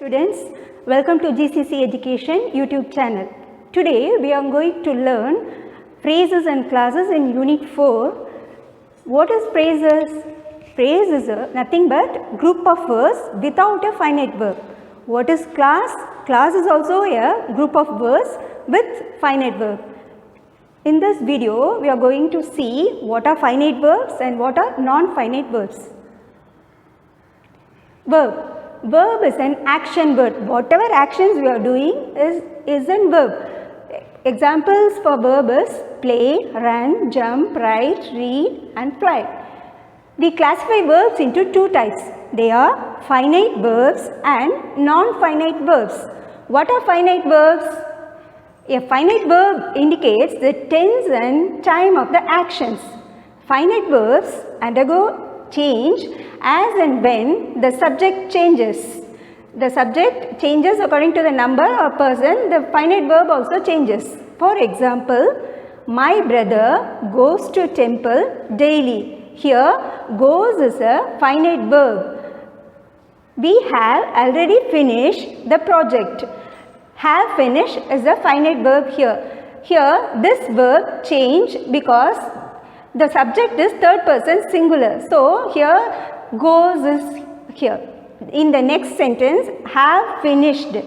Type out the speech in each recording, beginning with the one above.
Students, welcome to GCC Education YouTube channel. Today we are going to learn phrases and clauses in Unit 4. What is phrases? Phrase is nothing but group of words without a finite verb. What is clause? Clause is also a group of words with finite verb. In this video, we are going to see what are finite verbs and what are non-finite verbs. Verb. Verb is an action word. Whatever actions we are doing is a verb. Examples for verb is play, run, jump, write, read and fly. We classify verbs into two types. They are finite verbs and non-finite verbs. What are finite verbs? A finite verb indicates the tense and time of the actions. Finite verbs undergo change as and when the subject changes. The subject changes according to the number or person, the finite verb also changes. For example, my brother goes to temple daily. Here, goes is a finite verb. We have already finished the project. Have finished is a finite verb here. Here, this verb change because the subject is third person singular. So, here goes is here. In the next sentence, have finished.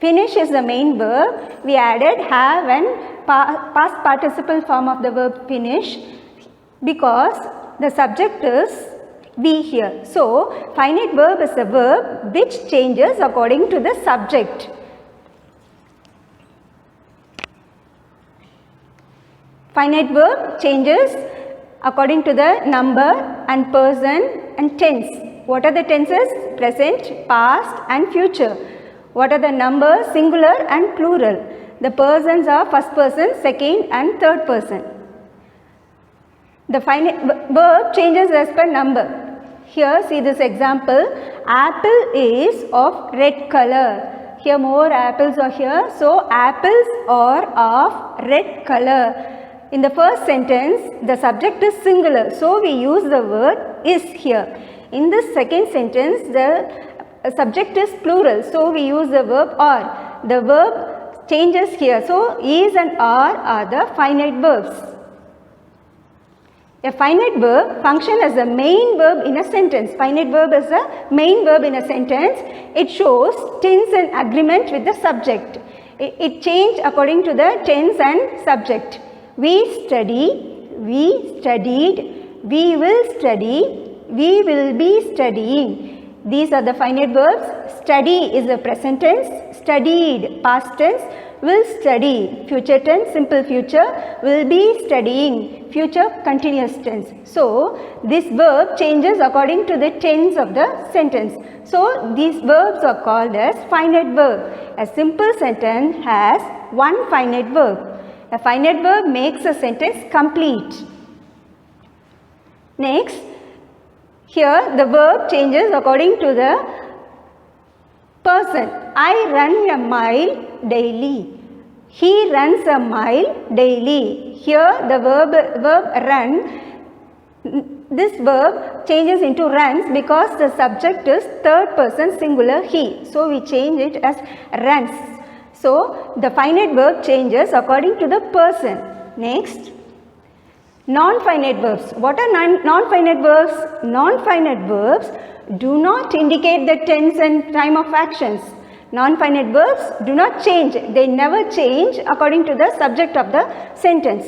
Finish is the main verb. We added have and past participle form of the verb finish because the subject is we here. So, finite verb is a verb which changes according to the subject. Finite verb changes according to the number and person and tense. What are the tenses? Present, past and future. What are the numbers? Singular and plural. The persons are first person, second and third person. The finite verb changes as per number. Here see this example. Apple is of red color. Here more apples are here. So apples are of red color. In the first sentence, the subject is singular, so we use the word is here. In this second sentence, the subject is plural, so we use the verb are. The verb changes here, so is and are the finite verbs. A finite verb functions as a main verb in a sentence. Finite verb is a main verb in a sentence. It shows tense and agreement with the subject. It changes according to the tense and subject. We study, we studied, we will study, we will be studying. These are the finite verbs. Study is the present tense, studied past tense, will study future tense, simple future, will be studying future continuous tense. So, this verb changes according to the tense of the sentence. So, these verbs are called as finite verb. A simple sentence has one finite verb. A finite verb makes a sentence complete. Next, here the verb changes according to the person. I run a mile daily. He runs a mile daily. Here the verb run, this verb changes into runs because the subject is third person singular he. So we change it as runs. So, the finite verb changes according to the person. Next, non-finite verbs. What are non-finite verbs? Non-finite verbs do not indicate the tense and time of actions. Non-finite verbs do not change. They never change according to the subject of the sentence.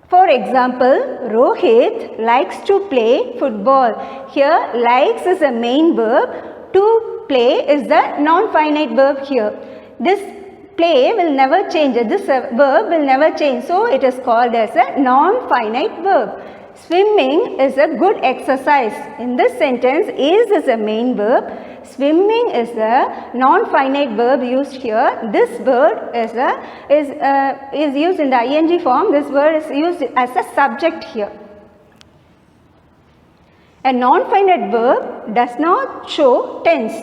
For example, Rohit likes to play football. Here, likes is a main verb. To play is the non-finite verb here. This play will never change. This verb will never change. So, it is called as a non-finite verb. Swimming is a good exercise. In this sentence, is a main verb. Swimming is a non-finite verb used here. This word is used in the ing form. This word is used as a subject here. A non-finite verb does not show tense.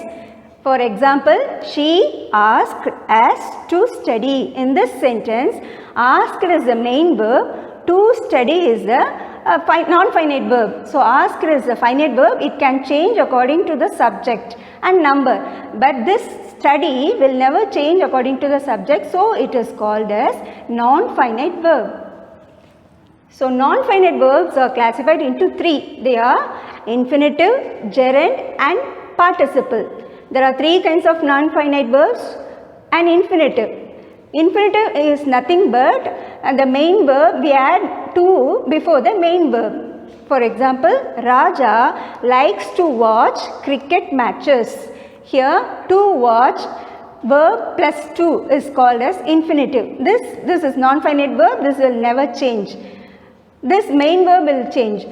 For example, she asked us to study. In this sentence, asked is the main verb, to study is the non-finite verb. So, asked is a finite verb. It can change according to the subject. and number. But this study will never change according to the subject, so it is called as non-finite verb. So non-finite verbs are classified into three. They are infinitive, gerund and participle. There are three kinds of non-finite verbs and infinitive. Infinitive is nothing but the main verb we add to before the main verb. For example, Raja likes to watch cricket matches. Here, to watch verb plus to is called as infinitive. This is non-finite verb. This will never change. This main verb will change.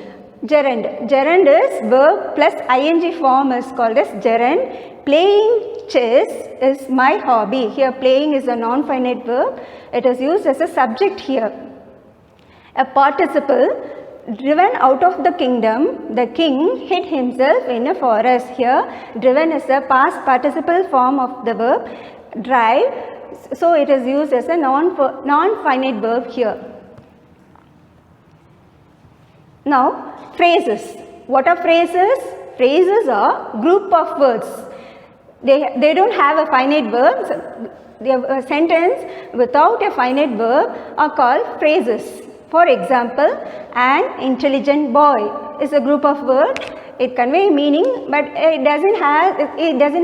Gerund. Gerund is verb plus ing form is called as gerund. Playing chess is my hobby. Here playing is a non-finite verb. It is used as a subject here. A participle. Driven out of the kingdom, the king hid himself in a forest. Here driven is a past participle form of the verb drive. So it is used as a non-finite verb here. Now phrases. What are phrases? Phrases are group of words. They don't have a finite verb. A sentence without a finite verb are called phrases. For example, an intelligent boy is a group of words. It conveys meaning, but it doesn't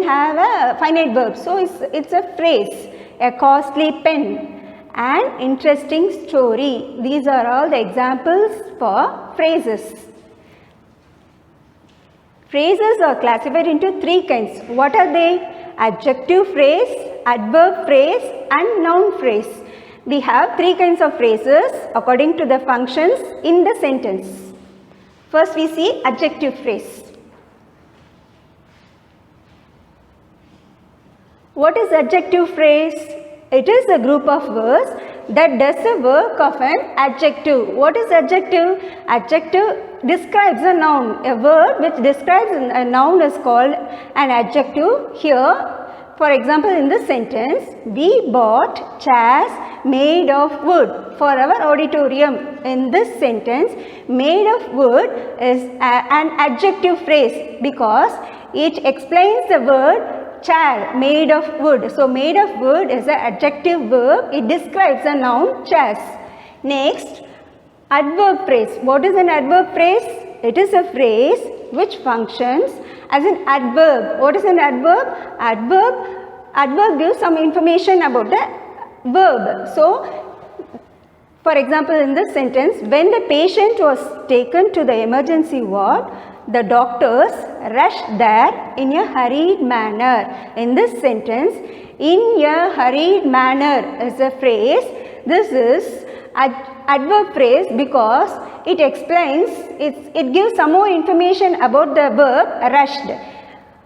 have a finite verb. So it's a phrase. A costly pen, an interesting story. These are all the examples for phrases. Phrases are classified into three kinds. What are they? Adjective phrase, adverb phrase and noun phrase. We have three kinds of phrases according to the functions in the sentence. First we see adjective phrase. What is adjective phrase? It is a group of words that does the work of an adjective. What is adjective? Adjective describes a noun. A word which describes a noun is called an adjective. Here, for example, in this sentence, we bought chairs made of wood for our auditorium. In this sentence, made of wood is an adjective phrase because it explains the word chair, made of wood. So, made of wood is an adjective verb. It describes a noun, chairs. Next, adverb phrase. What is an adverb phrase? It is a phrase which functions as an adverb. What is an adverb? Adverb gives some information about the verb. So, for example, in this sentence, when the patient was taken to the emergency ward, the doctors rushed there in a hurried manner. In this sentence, in a hurried manner is a phrase. This is adverb phrase because it explains, it gives some more information about the verb rushed.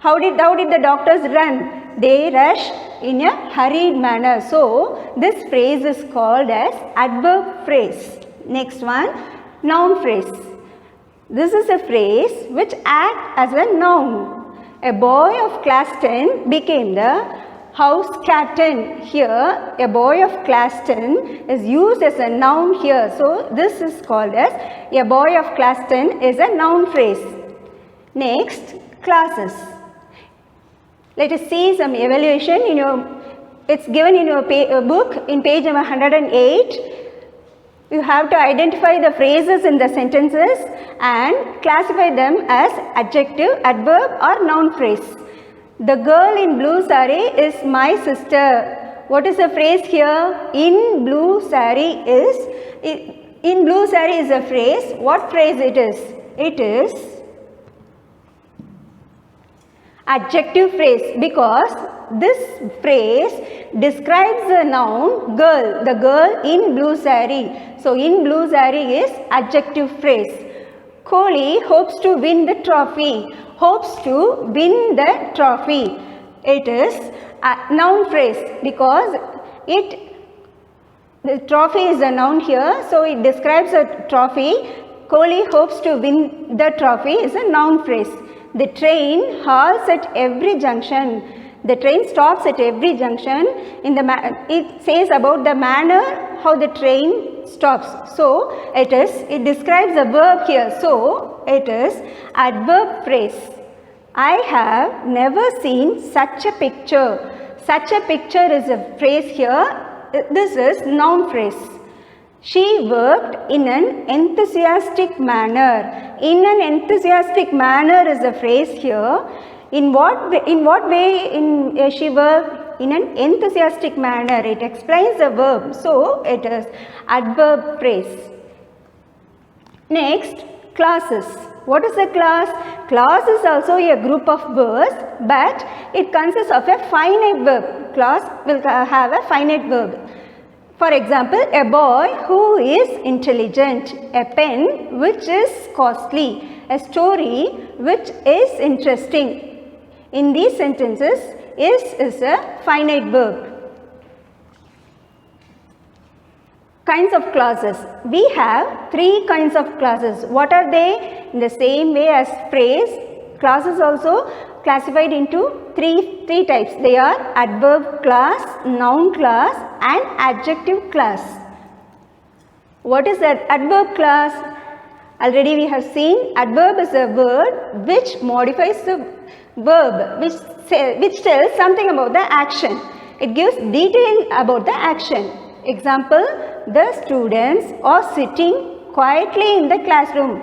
How did the doctors run? They rushed in a hurried manner. So, this phrase is called as adverb phrase. Next one, noun phrase. This is a phrase which acts as a noun. A boy of class 10 became the house captain. Here, a boy of class 10 is used as a noun here. So, this is called as a boy of class 10 is a noun phrase. Next, classes. Let us see some evaluation in your, it's given in your book in page number 108. You have to identify the phrases in the sentences and classify them as adjective, adverb or noun phrase. The girl in blue saree is my sister. What is the phrase here? In blue saree is, in blue saree is a phrase. What phrase it is? It is adjective phrase because this phrase describes the noun girl, the girl in blue saree. So, in blue saree is adjective phrase. Kohli hopes to win the trophy. Hopes to win the trophy. It is a noun phrase because the trophy is a noun here. So, it describes a trophy. Kohli hopes to win the trophy is a noun phrase. The train halts at every junction. The train stops at every junction. It says about the manner how the train stops. So, it describes a verb here. So, it is adverb phrase. I have never seen such a picture. Such a picture is a phrase here. This is noun phrase. She worked in an enthusiastic manner. In an enthusiastic manner is a phrase here. In what way she worked? In an enthusiastic manner. It explains the verb. So, it is adverb phrase. Next, classes. What is a class? Class is also a group of words, but it consists of a finite verb. Class will have a finite verb. For example, a boy who is intelligent, a pen which is costly, a story which is interesting. In these sentences, is a finite verb. Kinds of clauses. We have 3 kinds of clauses. What are they? In the same way as phrase, clauses also classified into three types. They are adverb class, noun class and adjective class. What is that adverb class? Already we have seen adverb is a word which modifies the verb, which tells something about the action. It gives detail about the action. Example, the students are sitting quietly in the classroom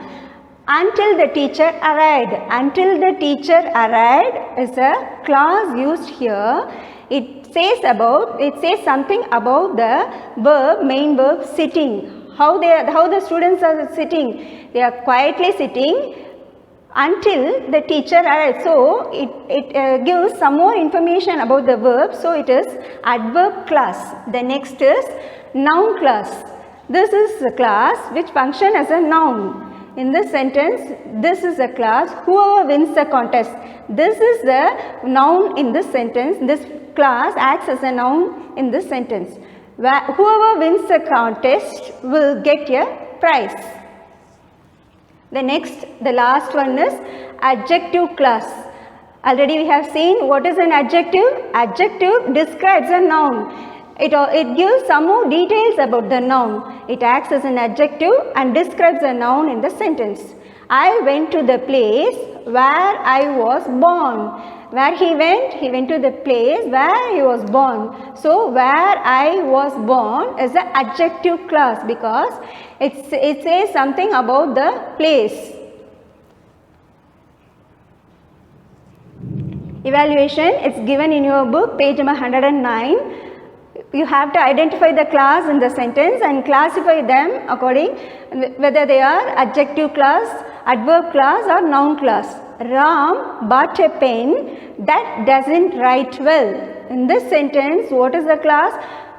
until the teacher arrived. Until the teacher arrived is a clause used here. It says something about the verb, main verb sitting. How the students are sitting? They are quietly sitting until the teacher arrives. So, it gives some more information about the verb. So, it is adverb class. The next is noun class. This is a class which functions as a noun. In this sentence, this is a class, whoever wins the contest. This is the noun in this sentence. This class acts as a noun in this sentence. Whoever wins the contest will get a prize. The last one is adjective class. Already we have seen what is an adjective. Adjective describes a noun. It gives some more details about the noun. It acts as an adjective and describes a noun in the sentence. I went to the place where I was born. Where he went? He went to the place where he was born. So, where I was born is the adjective class because it says something about the place. Evaluation, it's given in your book, page number 109. You have to identify the class in the sentence and classify them according whether they are adjective class, adverb class or noun class. Ram bought a pen that doesn't write well. In this sentence, what is the class?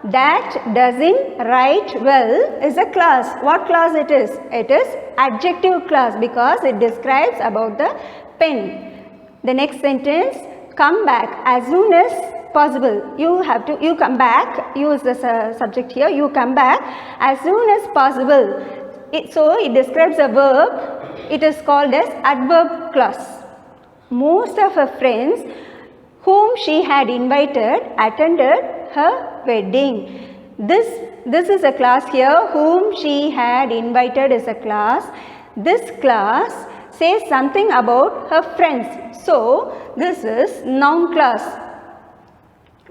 That doesn't write well is a class. What class it is? It is adjective class because it describes about the pen. The next sentence, come back as soon as possible. You come back, use the subject here, you come back as soon as possible. So it describes a verb. It is called as adverb clause. Most of her friends whom she had invited attended her wedding. This is a class here. Whom she had invited is a class. This class says something about her friends. So this is noun class.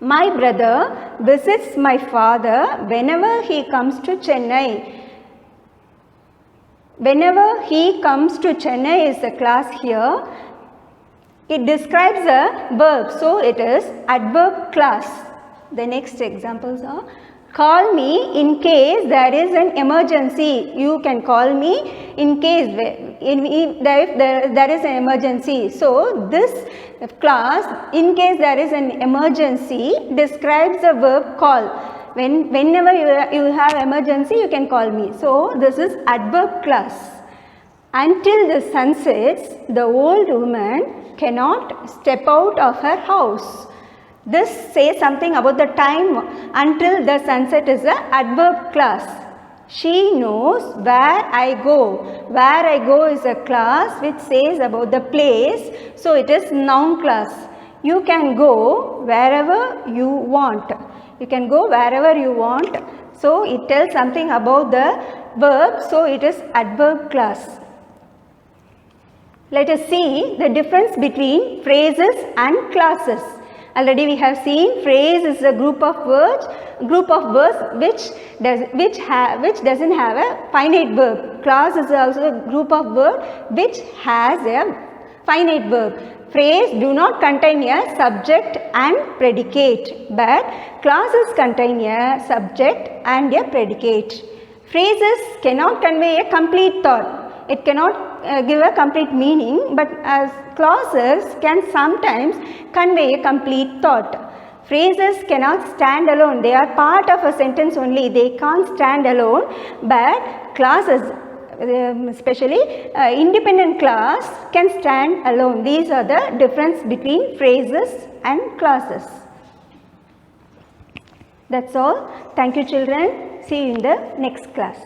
My brother visits my father whenever he comes to Chennai. Whenever he comes to Chennai is the class here. It describes a verb, so it is adverb class. The next examples are, call me in case there is an emergency. You can call me in case if there is an emergency. So, this class, in case there is an emergency, describes the verb call. Whenever you have emergency, you can call me. So, this is adverb class. Until the sun sets, the old woman cannot step out of her house. This says something about the time until the sunset is an adverb class. She knows where I go. Where I go is a class which says about the place. So, it is noun class. You can go wherever you want. You can go wherever you want. So, it tells something about the verb. So, it is adverb class. Let us see the difference between phrases and clauses. Already we have seen phrase is a group of words which doesn't have a finite verb. Clause is also a group of words which has a finite verb. Phrase do not contain a subject and predicate, but clauses contain a subject and a predicate. Phrases cannot convey a complete thought. It cannot give a complete meaning, but as clauses can sometimes convey a complete thought. Phrases cannot stand alone. They are part of a sentence only. They can't stand alone, but clauses, especially independent clause, can stand alone. These are the difference between phrases and clauses. That's all. Thank you, children. See you in the next class.